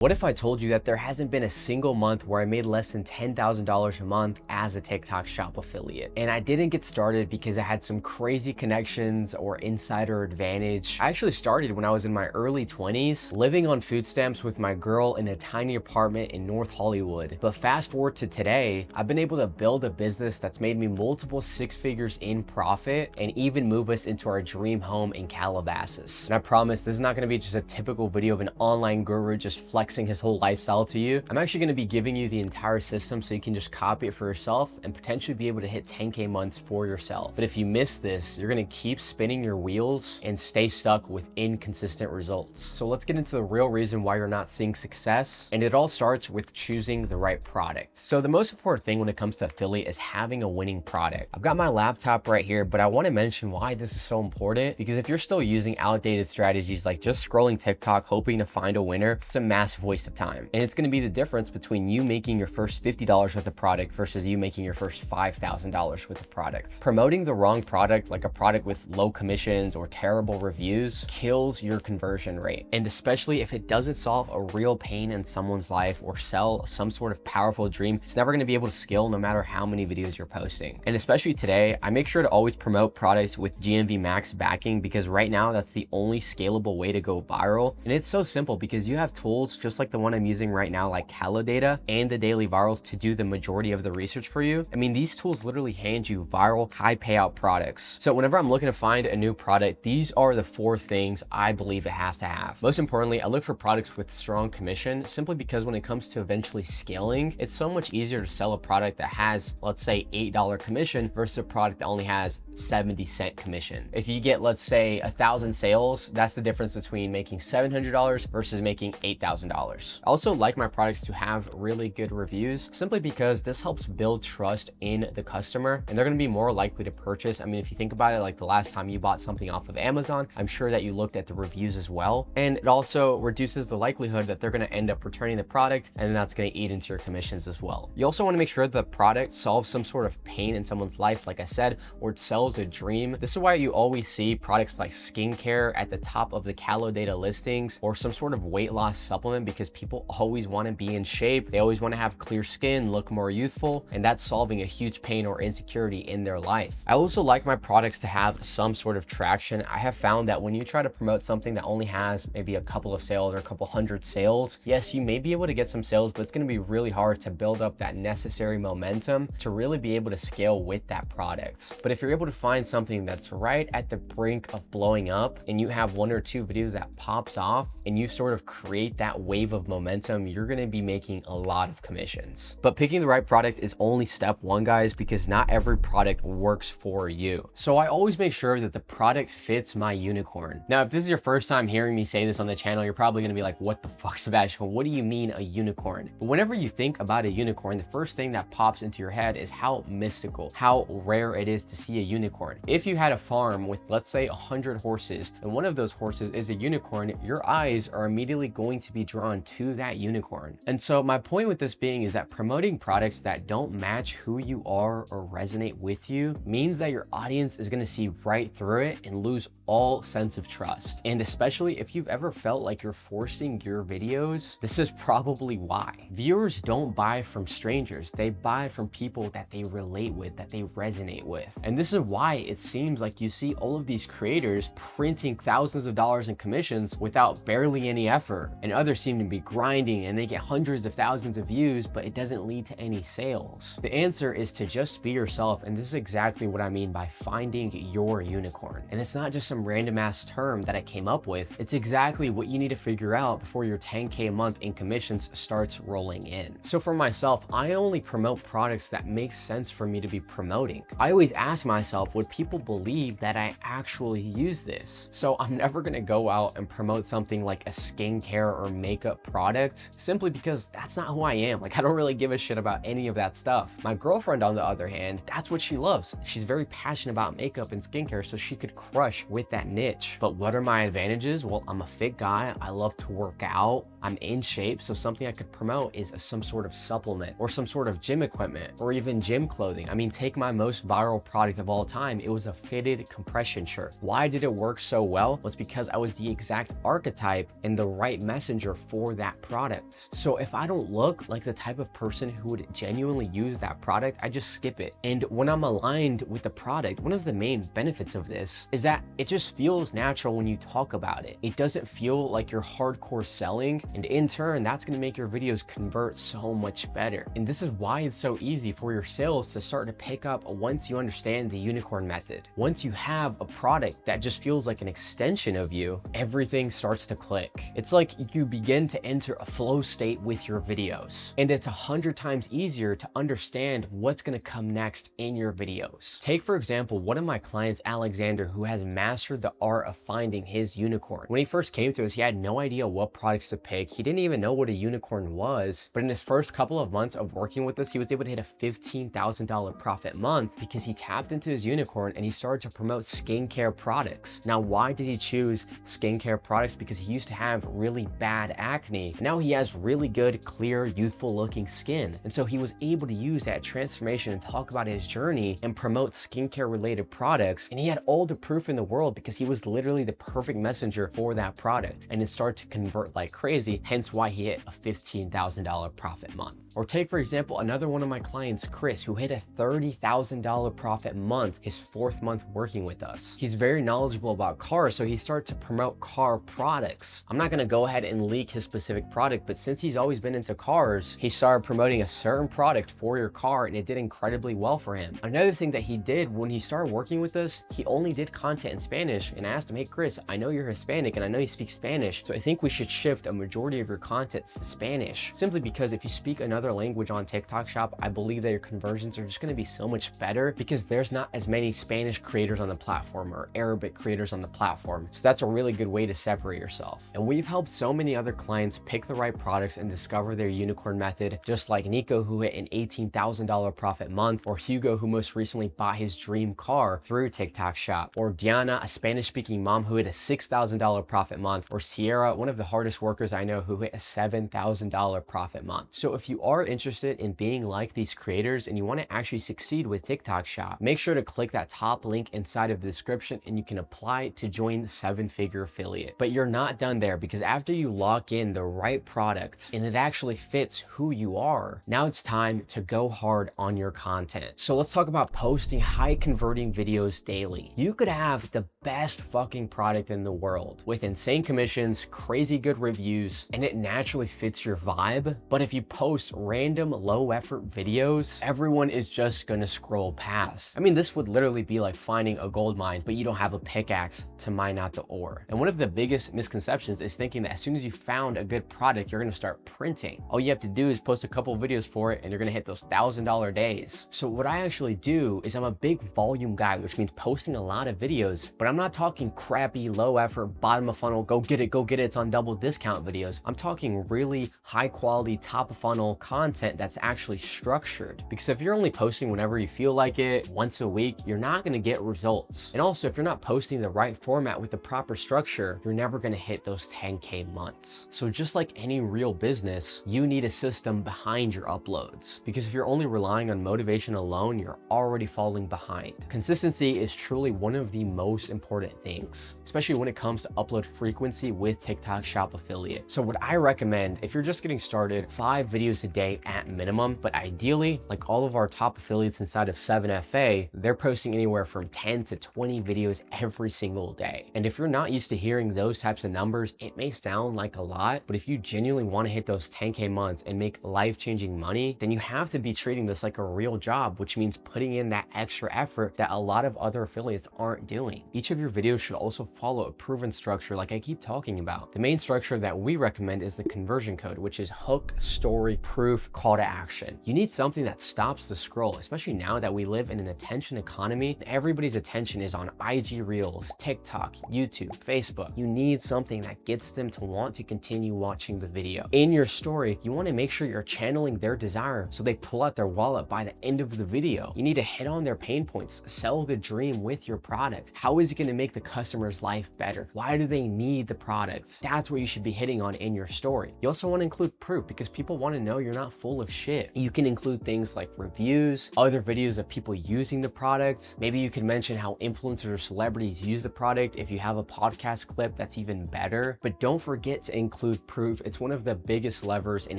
What if I told you that there hasn't been a single month where I made less than $10,000 a month as a TikTok shop affiliate? And I didn't get started because I had some crazy connections or insider advantage. I actually started when I was in my early 20s, living on food stamps with my girl in a tiny apartment in North Hollywood. But fast forward to today, I've been able to build a business that's made me multiple six figures in profit and even move us into our dream home in Calabasas. And I promise this is not gonna be just a typical video of an online guru just flexing his whole lifestyle to you. I'm actually going to be giving you the entire system so you can just copy it for yourself and potentially be able to hit 10K months for yourself. But if you miss this, you're going to keep spinning your wheels and stay stuck with inconsistent results. So let's get into the real reason why you're not seeing success. And it all starts with choosing the right product. So the most important thing when it comes to affiliate is having a winning product. I've got my laptop right here, but I want to mention why this is so important, because if you're still using outdated strategies like just scrolling TikTok hoping to find a winner, it's a massive waste of time. And it's going to be the difference between you making your first $50 with a product versus you making your first $5,000 with a product. Promoting the wrong product, like a product with low commissions or terrible reviews, kills your conversion rate. And especially if it doesn't solve a real pain in someone's life or sell some sort of powerful dream, it's never going to be able to scale no matter how many videos you're posting. And especially today, I make sure to always promote products with GMV max backing, because right now that's the only scalable way to go viral. And it's so simple because you have tools just like the one I'm using right now, like Data and the Daily Virals, to do the majority of the research for you. I mean, these tools literally hand you viral, high payout products. So whenever I'm looking to find a new product, these are the four things I believe it has to have. Most importantly, I look for products with strong commission, simply because when it comes to eventually scaling, it's so much easier to sell a product that has, let's say, $8 commission versus a product that only has 70-cent commission. If you get, let's say, 1,000 sales, that's the difference between making $700 versus making $8,000. I also like my products to have really good reviews, simply because this helps build trust in the customer and they're going to be more likely to purchase. I mean, if you think about it, like the last time you bought something off of Amazon, I'm sure that you looked at the reviews as well. And it also reduces the likelihood that they're going to end up returning the product, and that's going to eat into your commissions as well. You also want to make sure the product solves some sort of pain in someone's life, like I said, or it sells a dream. This is why you always see products like skincare at the top of the Data listings, or some sort of weight loss supplement, because people always want to be in shape. They always want to have clear skin, look more youthful, and that's solving a huge pain or insecurity in their life. I also like my products to have some sort of traction. I have found that when you try to promote something that only has maybe a couple of sales or a couple hundred sales, yes, you may be able to get some sales, but it's going to be really hard to build up that necessary momentum to really be able to scale with that product. But if you're able to find something that's right at the brink of blowing up, and you have one or two videos that pops off and you sort of create that wave of momentum, you're going to be making a lot of commissions. But picking the right product is only step one, guys, because not every product works for you. So I always make sure that the product fits my unicorn. Now, if this is your first time hearing me say this on the channel, you're probably going to be like, what the fuck, Sebastian? What do you mean a unicorn? But whenever you think about a unicorn, the first thing that pops into your head is how mystical, how rare it is to see a unicorn. If you had a farm with, let's say, 100 horses, and one of those horses is a unicorn, your eyes are immediately going to be drawn to that unicorn. And so my point with this being is that promoting products that don't match who you are or resonate with you means that your audience is going to see right through it and lose all sense of trust. And especially if you've ever felt like you're forcing your videos, this is probably why. Viewers don't buy from strangers. They buy from people that they relate with, that they resonate with. And this is why it seems like you see all of these creators printing thousands of dollars in commissions without barely any effort, and others seem to be grinding and they get hundreds of thousands of views, but it doesn't lead to any sales. The answer is to just be yourself, and this is exactly what I mean by finding your unicorn. And it's not just some random ass term that I came up with. It's exactly what you need to figure out before your 10K a month in commissions starts rolling in. So for myself, I only promote products that make sense for me to be promoting. I always ask myself, would people believe that I actually use this? So I'm never gonna go out and promote something like a skincare or makeup product, simply because that's not who I am. Like, I don't really give a shit about any of that stuff. My girlfriend, on the other hand, that's what she loves. She's very passionate about makeup and skincare, so she could crush with that niche. But what are my advantages? Well, I'm a fit guy. I love to work out. I'm in shape. So something I could promote is some sort of supplement or some sort of gym equipment or even gym clothing. I mean, take my most viral product of all time. It was a fitted compression shirt. Why did it work so well? Well, it's because I was the exact archetype and the right messenger for that product. So if I don't look like the type of person who would genuinely use that product, I just skip it. And when I'm aligned with the product, one of the main benefits of this is that it just feels natural when you talk about it. It doesn't feel like you're hardcore selling, and in turn, that's gonna make your videos convert so much better. And this is why it's so easy for your sales to start to pick up once you understand the unicorn method. Once you have a product that just feels like an extension of you, everything starts to click. It's like you begin to enter a flow state with your videos, and it's 100 times easier to understand what's gonna come next in your videos. Take, for example, one of my clients, Alexander, who has mastered the art of finding his unicorn. When he first came to us, he had no idea what products to pick. He didn't even know what a unicorn was, but in his first couple of months of working with us, he was able to hit a $15,000 profit month because he tapped into his unicorn and he started to promote skincare products. Now, why did he choose skincare products? Because he used to have really bad acne. Now he has really good, clear, youthful looking skin. And so he was able to use that transformation and talk about his journey and promote skincare related products. And he had all the proof in the world because he was literally the perfect messenger for that product. And it started to convert like crazy, hence why he hit a $15,000 profit month. Or take, for example, another one of my clients, Chris, who hit a $30,000 profit month his 4th month working with us. He's very knowledgeable about cars, so he started to promote car products. I'm not gonna go ahead and leak his specific product, but since he's always been into cars, he started promoting a certain product for your car, and it did incredibly well for him. Another thing that he did when he started working with us, he only did content in Spanish, and I asked him, hey Chris, I know you're Hispanic and I know you speak Spanish, so I think we should shift a majority of your content to Spanish. Simply because if you speak another language on TikTok Shop, I believe that your conversions are just gonna be so much better because there's not as many Spanish creators on the platform or Arabic creators on the platform. So that's a really good way to separate yourself. And we've helped so many other clients pick the right products and discover their unicorn method, just like Nico, who hit an $18,000 profit month, or Hugo, who most recently bought his dream car through TikTok Shop, or Diana, a Spanish-speaking mom who hit a $6,000 profit month, or Sierra, one of the hardest workers I know, who hit a $7,000 profit month. So if you are interested in being like these creators and you want to actually succeed with TikTok Shop, make sure to click that top link inside of the description and you can apply to join the 7-figure affiliate. But you're not done there, because after you lock in the right product and it actually fits who you are, now it's time to go hard on your content. So let's talk about posting high converting videos daily. You could have the best fucking product in the world with insane commissions, crazy good reviews, and it naturally fits your vibe. But if you post random low effort videos, everyone is just gonna scroll past. I mean, this would literally be like finding a gold mine, but you don't have a pickaxe to mine out the ore. And one of the biggest misconceptions is thinking that as soon as you found a good product, you're gonna start printing. All you have to do is post a couple videos for it and you're gonna hit those $1,000 days. So what I actually do is I'm a big volume guy, which means posting a lot of videos, but I'm not talking crappy, low effort, bottom of funnel, go get it, it's on double discount videos. I'm talking really high quality, top of funnel content that's actually structured. Because if you're only posting whenever you feel like it, once a week, you're not gonna get results. And also, if you're not posting the right format with the proper structure, you're never gonna hit those 10K months. So just like any real business, you need a system behind your uploads. Because if you're only relying on motivation alone, you're already falling behind. Consistency is truly one of the most important things, especially when it comes to upload frequency with TikTok Shop Affiliate. So what I recommend, if you're just getting started, 5 videos a day at minimum, but ideally, like all of our top affiliates inside of 7FA, they're posting anywhere from 10 to 20 videos every single day. And if you're not used to hearing those types of numbers, it may sound like a lot, but if you genuinely want to hit those 10K months and make life-changing money, then you have to be treating this like a real job, which means putting in that extra effort that a lot of other affiliates aren't doing. Each of your videos should also follow a proven structure like I keep talking about. The main structure that we recommend is the conversion code, which is hook, story, proof, call to action. You need something that stops the scroll, especially now that we live in an attention economy. Everybody's attention is on IG Reels, TikTok, YouTube, Facebook. You need something that gets them to want to continue watching the video. In your story, you want to make sure you're channeling their desire so they pull out their wallet by the end of the video. You need to hit on their pain points, sell the dream with your product. How is it going to make the customer's life better? Why do they need the products? That's what you should be hitting on in your story. You also want to include proof, because people want to know you're not not full of shit. You can include things like reviews, other videos of people using the product. Maybe you can mention how influencers or celebrities use the product. If you have a podcast clip, that's even better. But don't forget to include proof. It's one of the biggest levers in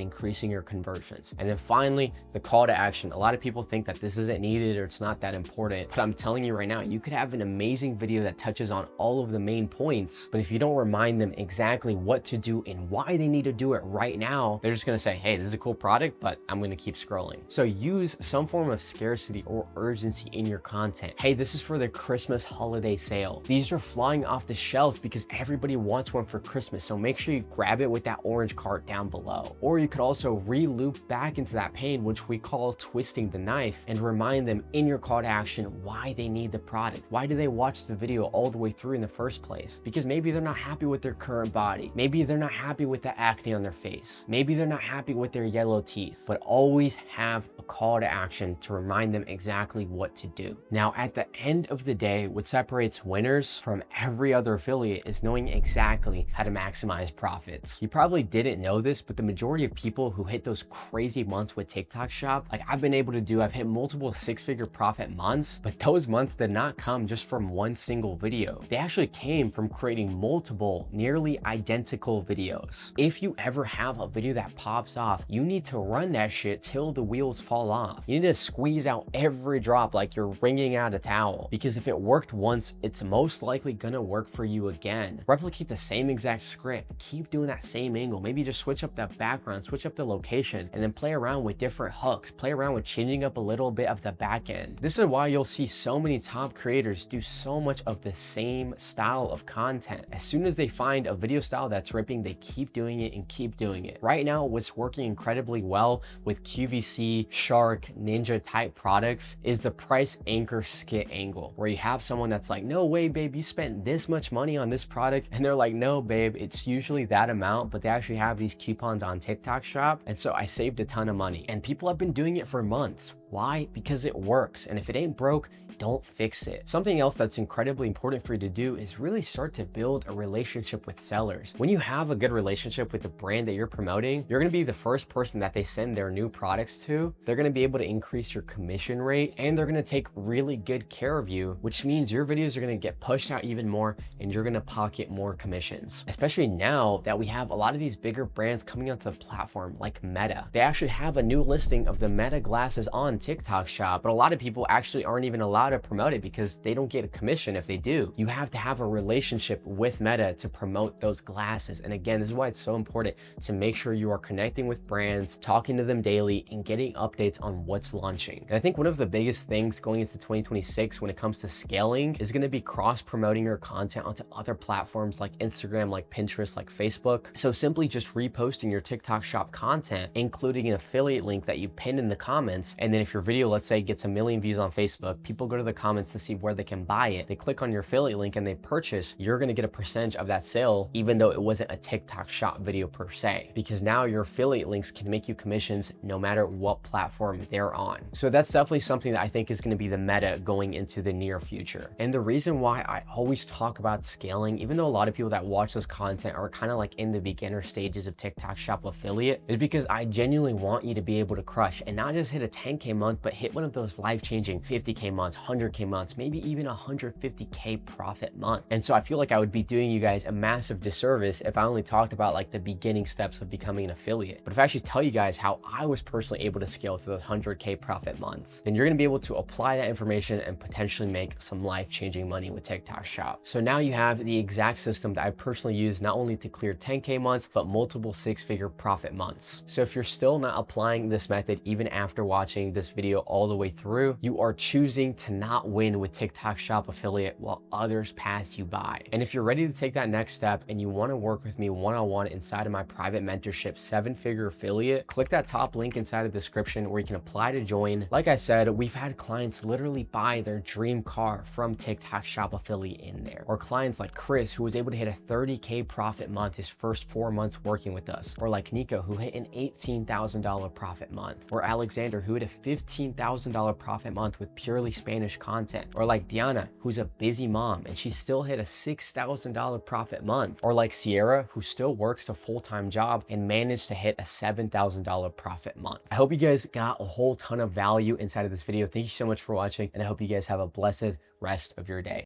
increasing your conversions. And then finally, the call to action. A lot of people think that this isn't needed or it's not that important, but I'm telling you right now, you could have an amazing video that touches on all of the main points, but if you don't remind them exactly what to do and why they need to do it right now, they're just gonna say, hey, this is a cool product, but I'm gonna keep scrolling. So use some form of scarcity or urgency in your content. Hey, this is for the Christmas holiday sale. These are flying off the shelves because everybody wants one for Christmas, so make sure you grab it with that orange cart down below. Or you could also re-loop back into that pain, which we call twisting the knife, and remind them in your call to action why they need the product. Why do they watch the video all the way through in the first place? Because maybe they're not happy with their current body. Maybe they're not happy with the acne on their face. Maybe they're not happy with their yellow teeth, but always have a call to action to remind them exactly what to do. Now, at the end of the day, what separates winners from every other affiliate is knowing exactly how to maximize profits. You probably didn't know this, but the majority of people who hit those crazy months with TikTok Shop, like I've been able to do, I've hit multiple six-figure profit months, but those months did not come just from one single video. They actually came from creating multiple nearly identical videos. If you ever have a video that pops off, you need to run that shit till the wheels fall off. You need to squeeze out every drop like you're wringing out a towel, because if it worked once, it's most likely gonna work for you again. Replicate the same exact script, keep doing that same angle, maybe just switch up the background, switch up the location, and then play around with different hooks, play around with changing up a little bit of the back end. This is why you'll see so many top creators do so much of the same style of content. As soon as they find a video style that's ripping, they keep doing it and keep doing it. Right now, what's working incredibly well with QVC, Shark, Ninja type products is the price anchor skit angle, where you have someone that's like, no way, babe, you spent this much money on this product. And they're like, no, babe, it's usually that amount, but they actually have these coupons on TikTok Shop. And so I saved a ton of money. And people have been doing it for months. Why? Because it works. And if it ain't broke, don't fix it. Something else that's incredibly important for you to do is really start to build a relationship with sellers. When you have a good relationship with the brand that you're promoting, you're gonna be the first person that they send their new products to. They're gonna be able to increase your commission rate, and they're gonna take really good care of you, which means your videos are gonna get pushed out even more and you're gonna pocket more commissions. Especially now that we have a lot of these bigger brands coming onto the platform like Meta. They actually have a new listing of the Meta glasses on TikTok Shop, but a lot of people actually aren't even allowed to promote it because they don't get a commission if they do. You have to have a relationship with Meta to promote those glasses. And again, this is why it's so important to make sure you are connecting with brands, talking to them daily, and getting updates on what's launching. And I think one of the biggest things going into 2026 when it comes to scaling is going to be cross-promoting your content onto other platforms like Instagram, like Pinterest, like Facebook. So simply just reposting your TikTok Shop content, including an affiliate link that you pin in the comments. And then if your video, let's say, gets 1 million views on Facebook, people go to the comments to see where they can buy it. They click on your affiliate link and they purchase. You're going to get a percentage of that sale, even though it wasn't a TikTok Shop video per se, because now your affiliate links can make you commissions no matter what platform they're on. So that's definitely something that I think is going to be the meta going into the near future. And the reason why I always talk about scaling, even though a lot of people that watch this content are kind of like in the beginner stages of TikTok Shop affiliate, is because I genuinely want you to be able to crush and not just hit a 10K month, but hit one of those life-changing 50K months, 100K months, maybe even 150K profit month. And so I feel like I would be doing you guys a massive disservice if I only talked about like the beginning steps of becoming an affiliate. But if I actually tell you guys how I was personally able to scale to those 100K profit months, then you're going to be able to apply that information and potentially make some life-changing money with TikTok Shop. So now you have the exact system that I personally use not only to clear 10K months, but multiple six-figure profit months. So if you're still not applying this method even after watching this video all the way through, you are choosing to not win with TikTok Shop affiliate while others pass you by. And if you're ready to take that next step and you want to work with me one-on-one inside of my private mentorship 7-figure affiliate, click that top link inside of the description where you can apply to join. Like I said, we've had clients literally buy their dream car from TikTok Shop affiliate in there, or clients like Chris, who was able to hit a 30K profit month his first 4 months working with us, or like Nico, who hit an $18,000 profit month, or Alexander, who hit a $15,000 profit month with purely Spanish Spanish content. Or like Diana, who's a busy mom and she still hit a $6,000 profit month. Or like Sierra, who still works a full-time job and managed to hit a $7,000 profit month. I hope you guys got a whole ton of value inside of this video. Thank you so much for watching, and I hope you guys have a blessed rest of your day.